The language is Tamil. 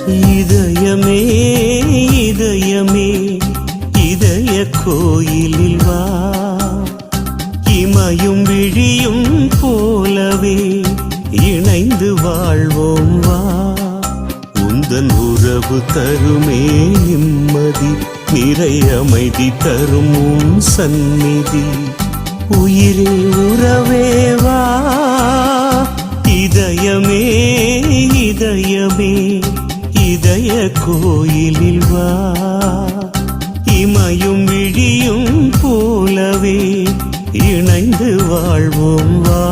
இதயமே இதயமே இதய கோயிலில் வா, இமையும் விழியும் போலவே இணைந்து வாழ்வோம் வா. உந்தன் உறவு தருமே நிம்மதி, நிறை அமைதி தரும் உன் சந்நிதி. உயிரே உறவே வா, இதயமே இதயமே இதய கோயிலில் வா, இமையும் விழியும் போலவே இணைந்து வாழ்வோம் வா.